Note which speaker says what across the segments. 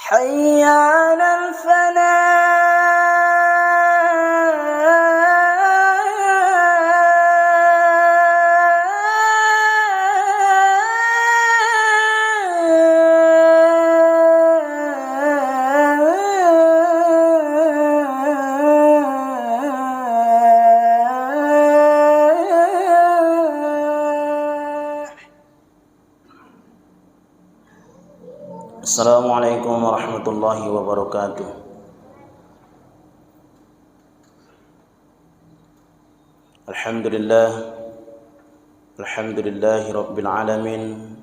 Speaker 1: حي على Assalamualaikum warahmatullahi wabarakatuh. Alhamdulillahi rabbil alamin.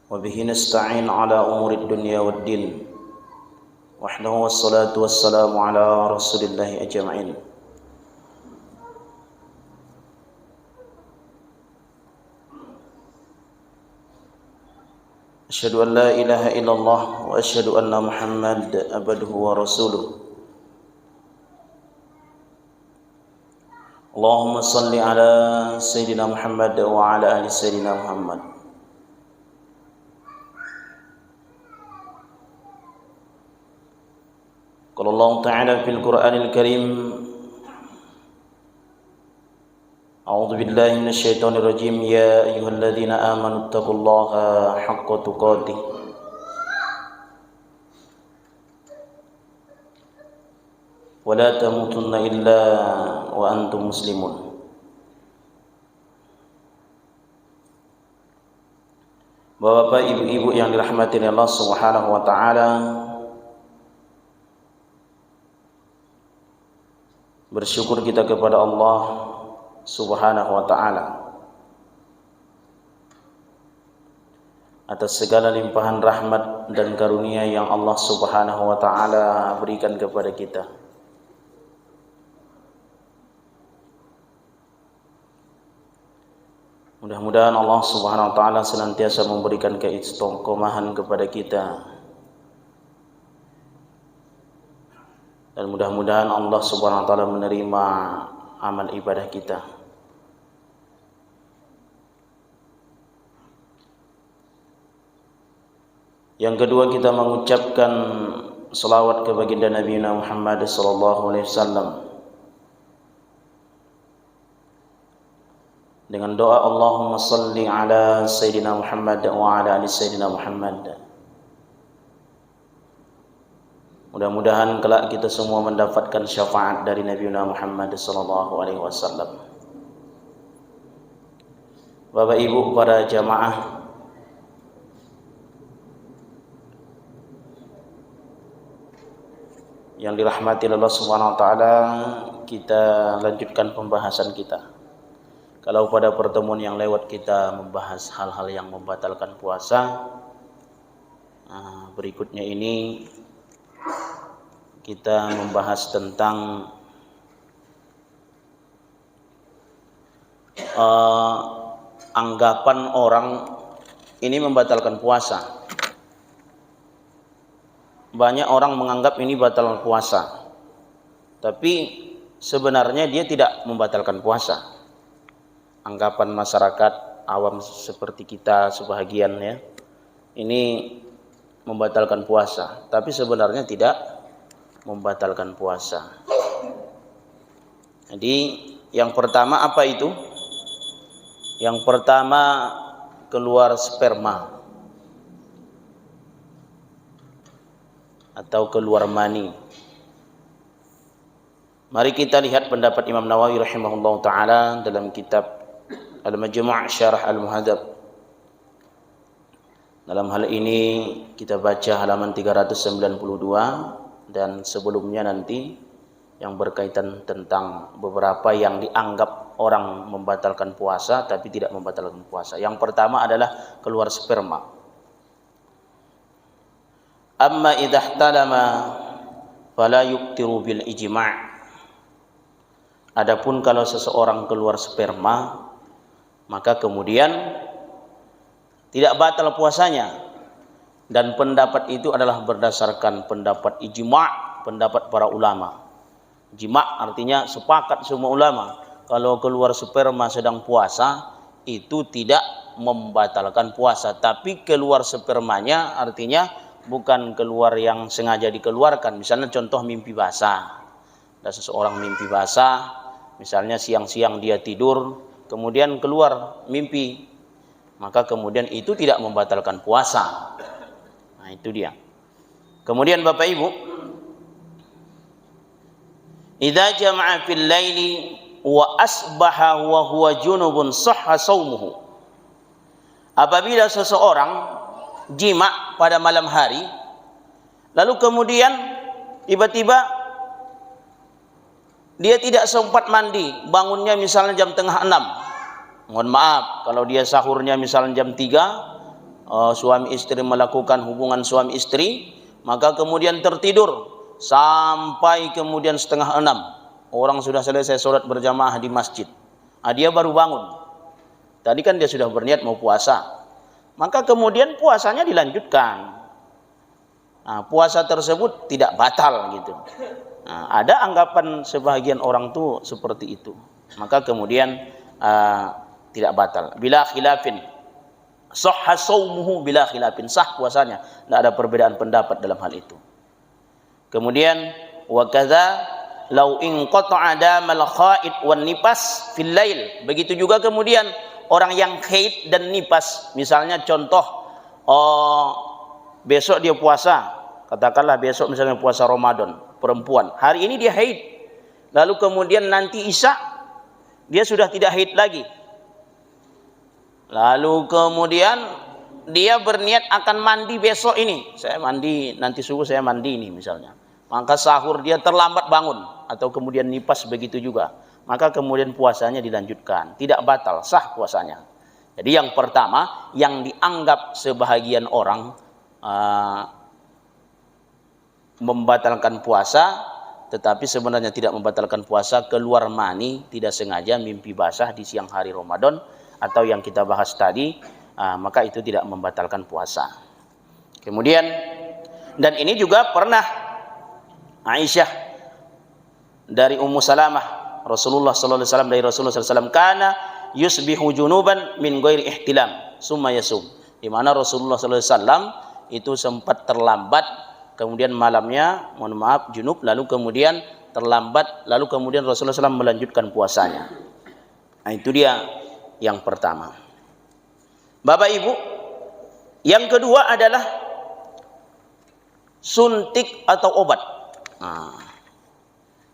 Speaker 1: Wa bihi nasta'in ala umurid dunya waddin. Wahdahu wassalatu wassalamu ala rasulillahi ajma'in. Asyhadu an la ilaha illallah wa asyhadu anna Muhammad abduhu wa rasuluh. Allahumma salli ala Sayyidina Muhammad wa ala ali Sayyidina Muhammad. Qala Allah Ta'ala fil Qur'anil Karim, A'udzu billahi minasyaitonir rajim. Ya ayyuhalladzina amanu taqullaha haqqa tuqatih wa la tamutunna illa wa antum muslimun. Bapak-bapak, ibu-ibu yang dirahmati Allah Subhanahu wa taala, bersyukur kita kepada Allah Subhanahu wa ta'ala atas segala limpahan rahmat dan karunia yang Allah Subhanahu wa ta'ala berikan kepada kita. Mudah-mudahan Allah Subhanahu wa ta'ala senantiasa memberikan keistiqomahan kepada kita, dan mudah-mudahan Allah Subhanahu wa ta'ala menerima amal ibadah kita. Yang kedua, kita mengucapkan selawat ke baginda Nabi Muhammad sallallahu alaihi wasallam dengan doa Allahumma salli ala Sayyidina Muhammad wa ala ali Sayyidina Muhammad. Mudah-mudahan kelak kita semua mendapatkan syafaat dari Nabi Muhammad sallallahu alaihi wasallam. Bapak Ibu, para jamaah yang dirahmati Allah Subhanahu wa taala, kita lanjutkan pembahasan kita. Kalau pada pertemuan yang lewat kita membahas hal-hal yang membatalkan puasa, berikutnya ini kita membahas tentang anggapan orang ini membatalkan puasa. Banyak orang menganggap ini batal puasa, tapi sebenarnya dia tidak membatalkan puasa. Anggapan masyarakat awam seperti kita sebahagian ya, ini membatalkan puasa, tapi sebenarnya tidak membatalkan puasa. Jadi yang pertama apa itu? Yang pertama, keluar sperma atau keluar mani. Mari kita lihat pendapat Imam Nawawi rahimahullah ta'ala dalam kitab Al-Majmu' Syarah Al-Muhadzab. Dalam hal ini kita baca halaman 392, dan sebelumnya nanti yang berkaitan tentang beberapa yang dianggap orang membatalkan puasa tapi tidak membatalkan puasa. Yang pertama adalah keluar sperma. Amma idza ihtalama fala yuktiru bil ijma'. Adapun kalau seseorang keluar sperma, maka kemudian tidak batal puasanya. Dan pendapat itu adalah berdasarkan pendapat ijma', pendapat para ulama. Ijma' artinya sepakat semua ulama, kalau keluar sperma sedang puasa itu tidak membatalkan puasa. Tapi keluar spermanya artinya bukan keluar yang sengaja dikeluarkan. Misalnya contoh mimpi basah. Ada seseorang mimpi basah, misalnya siang-siang dia tidur, kemudian keluar mimpi, maka kemudian itu tidak membatalkan puasa. Nah itu dia. Kemudian Bapak Ibu, idza jama'a fil laili wa asbaha wa huwa junubun sahha shaumuhu. Apabila seseorang jima pada malam hari, lalu kemudian tiba-tiba dia tidak sempat mandi, bangunnya misalnya jam tengah 6. Mohon maaf, kalau dia sahurnya misalnya jam 3, suami istri melakukan hubungan suami istri, maka kemudian tertidur sampai kemudian setengah 6. Orang sudah selesai sholat berjamaah di masjid. Dia baru bangun. Tadi kan dia sudah berniat mau puasa. Maka kemudian puasanya dilanjutkan. Nah, puasa tersebut tidak batal gitu. Nah, ada anggapan sebagian orang tuh seperti itu. Maka kemudian tidak batal. Bila khilafin. Sahha shaumuhu bila khilafin. Sah puasanya. Tidak ada perbedaan pendapat dalam hal itu. Kemudian wa kadza lau in qata'a damal khaid wan nifas fil lail. Begitu juga kemudian orang yang haid dan nifas, misalnya contoh besok dia puasa, katakanlah besok misalnya puasa Ramadan, perempuan, hari ini dia haid, lalu kemudian nanti Isya dia sudah tidak haid lagi, lalu kemudian dia berniat akan mandi besok ini, saya mandi nanti subuh, saya mandi ini misalnya, maka sahur dia terlambat bangun, atau kemudian nifas begitu juga, maka kemudian puasanya dilanjutkan, tidak batal, sah puasanya. Jadi yang pertama, yang dianggap sebahagian orang membatalkan puasa, tetapi sebenarnya tidak membatalkan puasa, keluar mani tidak sengaja, mimpi basah di siang hari Ramadan, atau yang kita bahas tadi, maka itu tidak membatalkan puasa. Kemudian, dan ini juga pernah Aisyah dari Ummu Salamah, Rasulullah sallallahu alaihi wasallam, dari Rasulullah sallallahu alaihi wasallam, kana yusbihu junuban min ghairi ihtilam summa yasum. Di mana Rasulullah sallallahu alaihi wasallam itu sempat terlambat, kemudian malamnya mohon maaf junub, lalu kemudian terlambat, lalu kemudian Rasulullah SAW melanjutkan puasanya. Nah, itu dia yang pertama. Bapak Ibu, yang kedua adalah suntik atau obat. Nah,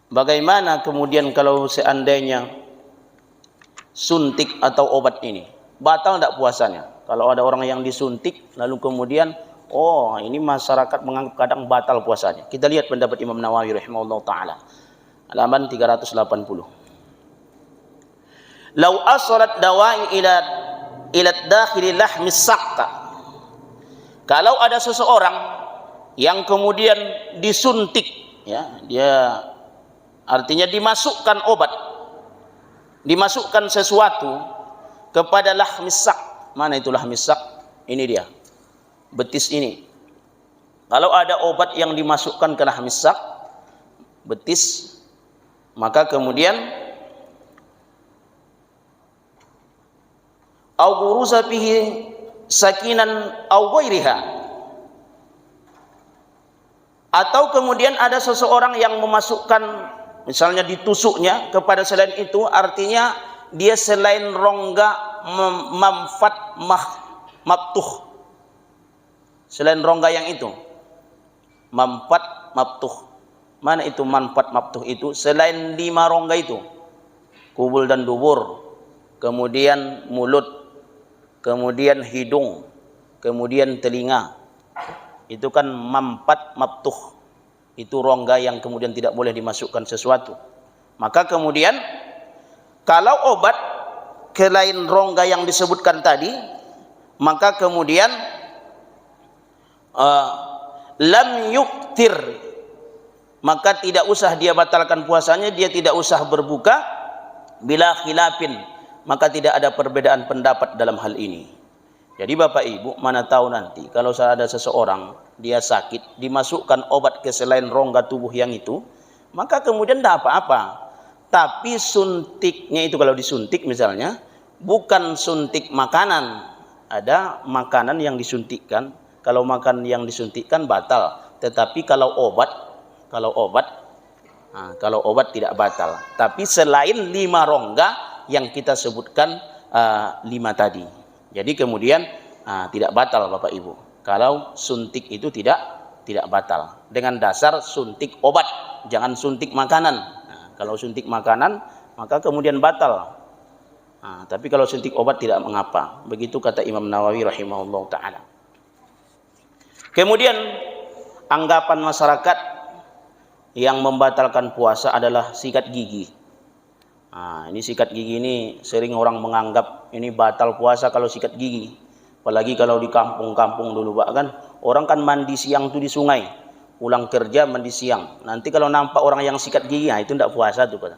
Speaker 1: bagaimana kemudian kalau seandainya suntik atau obat ini batal tidak puasanya? Kalau ada orang yang disuntik lalu kemudian ini masyarakat menganggap kadang batal puasanya. Kita lihat pendapat Imam Nawawi rahimahullah taala, halaman 380. Lau asalat dawa'i ila dakhili lahmi saqta. Kalau ada seseorang yang kemudian disuntik, ya, dia artinya dimasukkan obat, dimasukkan sesuatu kepada lahmis sak. Mana itu lahmis sak? Ini dia, betis ini. Kalau ada obat yang dimasukkan ke lahmis sak, betis, maka kemudian au guruza fihi sakinan au ghairiha, atau kemudian ada seseorang yang memasukkan misalnya ditusuknya kepada selain itu, artinya dia selain rongga manfaat maftuh, selain rongga yang itu manfaat maftuh. Mana itu manfaat maftuh itu? Selain 5 rongga itu, kubul dan dubur, kemudian mulut, kemudian hidung, kemudian telinga, itu kan manfaat maftuh, itu rongga yang kemudian tidak boleh dimasukkan sesuatu. Maka kemudian kalau obat ke lain rongga yang disebutkan tadi, maka kemudian lam yuktir, maka tidak usah dia batalkan puasanya, dia tidak usah berbuka. Bila khilafin, maka tidak ada perbedaan pendapat dalam hal ini. Jadi Bapak Ibu, mana tahu nanti kalau ada seseorang dia sakit, dimasukkan obat ke selain rongga tubuh yang itu, maka kemudian tidak apa-apa. Tapi suntiknya itu, kalau disuntik misalnya, bukan suntik makanan, ada makanan yang disuntikkan. Kalau makan yang disuntikkan batal, tetapi kalau obat tidak batal. Tapi selain 5 rongga yang kita sebutkan 5 tadi. Jadi kemudian tidak batal Bapak Ibu. Kalau suntik itu tidak batal. Dengan dasar suntik obat, jangan suntik makanan. Kalau suntik makanan maka kemudian batal. Tapi kalau suntik obat tidak mengapa. Begitu kata Imam Nawawi rahimahullah ta'ala. Kemudian anggapan masyarakat yang membatalkan puasa adalah sikat gigi. Ini sikat gigi ini sering orang menganggap ini batal puasa kalau sikat gigi. Apalagi kalau di kampung-kampung dulu Pak kan, orang kan mandi siang tuh di sungai. Pulang kerja mandi siang. Nanti kalau nampak orang yang sikat gigi, itu tidak puasa tuh Pak.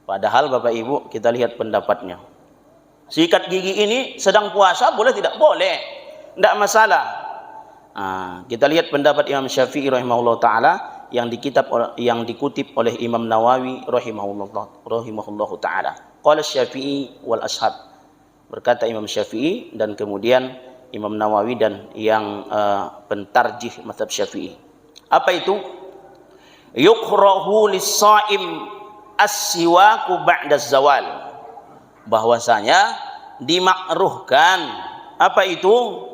Speaker 1: Padahal Bapak Ibu kita lihat pendapatnya. Sikat gigi ini sedang puasa boleh tidak? Boleh. Tidak masalah. Kita lihat pendapat Imam Syafi'i rahimahullah ta'ala yang dikutip oleh Imam Nawawi rahimahullah ta'ala. Qala Syafi'i wal ashab. Berkata Imam Syafi'i dan kemudian Imam Nawawi dan yang pentarjih mazhab Syafi'i. Apa itu? Yukrahu lis-shaim as-siwaku ba'da zawal. Bahwasanya dimakruhkan apa itu?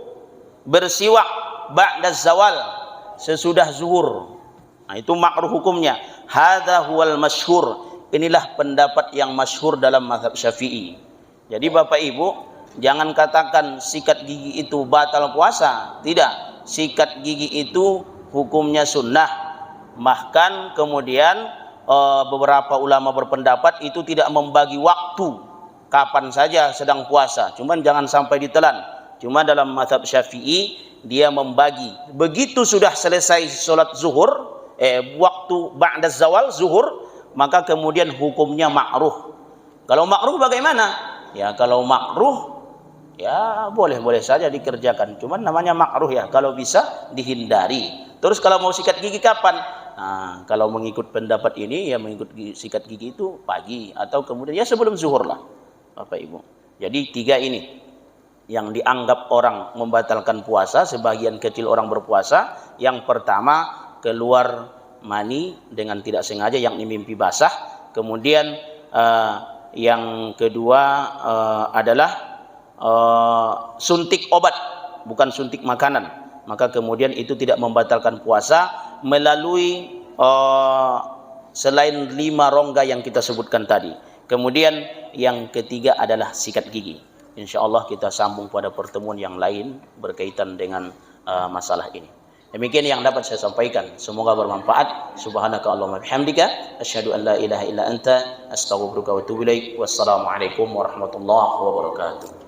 Speaker 1: Bersiwak ba'da zawal, sesudah zuhur. Itu makruh hukumnya. Hadza huwal masyhur. Inilah pendapat yang masyhur dalam mazhab Syafi'i. Jadi Bapak Ibu jangan katakan sikat gigi itu batal puasa. Tidak. Sikat gigi itu hukumnya sunnah. Bahkan kemudian beberapa ulama berpendapat itu tidak membagi waktu kapan saja sedang puasa. Cuman jangan sampai ditelan. Cuma dalam mazhab Syafi'i dia membagi. Begitu sudah selesai sholat zuhur, waktu ba'da zawal zuhur, maka kemudian hukumnya makruh. Kalau makruh bagaimana? Ya kalau makruh ya boleh saja dikerjakan. Cuman namanya makruh ya, kalau bisa dihindari. Terus kalau mau sikat gigi kapan? Kalau mengikut pendapat ini ya mengikut sikat gigi itu pagi atau kemudian ya sebelum zuhur lah Bapak Ibu. Jadi 3 ini yang dianggap orang membatalkan puasa, sebagian kecil orang berpuasa. Yang pertama keluar mani dengan tidak sengaja, yakni mimpi basah. Kemudian yang kedua adalah suntik obat, bukan suntik makanan. Maka kemudian itu tidak membatalkan puasa melalui selain 5 rongga yang kita sebutkan tadi. Kemudian yang ketiga adalah sikat gigi. Insya Allah kita sambung pada pertemuan yang lain berkaitan dengan masalah ini. Demikian yang dapat saya sampaikan. Semoga bermanfaat. Subhanaka Allahumma bihamdika asyhadu an la ilaha illa anta astaghfiruka wa atubu ilaik. Wassalamualaikum warahmatullahi wabarakatuh.